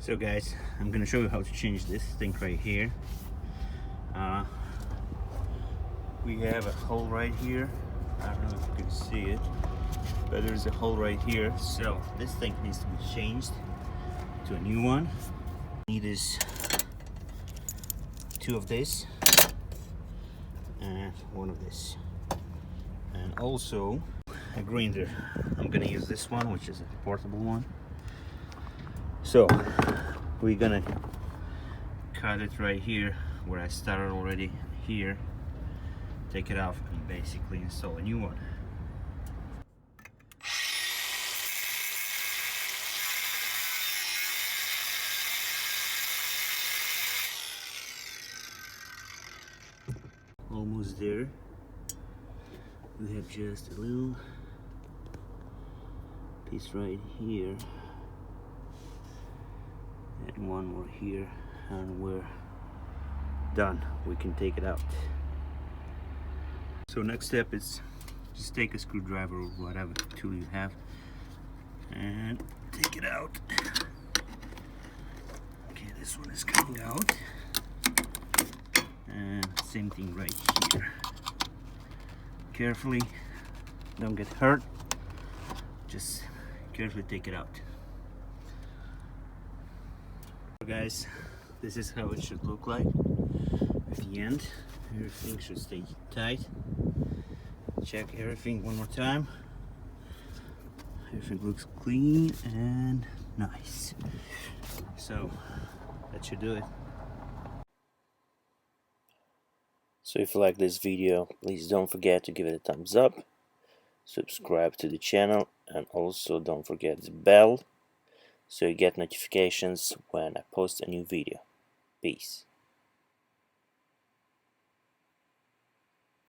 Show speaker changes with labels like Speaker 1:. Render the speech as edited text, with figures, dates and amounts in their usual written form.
Speaker 1: So guys, I'm gonna show you how to change this thing right here. We have a hole right here. I don't know if you can see it, but there's a hole right here. So this thing needs to be changed to a new one. Need is 2 of this and 1 of this, and also a grinder. I'm gonna use this one, which is a portable one. So we're gonna cut it right here where I started already here, take it off, and basically install a new one. Almost there. We have just a little piece right here and one more here, and we're done. We can take it out. So next step is just take a screwdriver or whatever tool you have and take it out. Okay, this one is coming out, and same thing right here. Carefully, don't get hurt, just carefully take it out. So guys, this is how it should look like at the end. Everything should stay tight. Check everything one more time. Everything looks clean and nice. So that should do it.
Speaker 2: So if you like this video, please don't forget to give it a thumbs up, subscribe to the channel, and also don't forget the bell so you get notifications when I post a new video. Peace.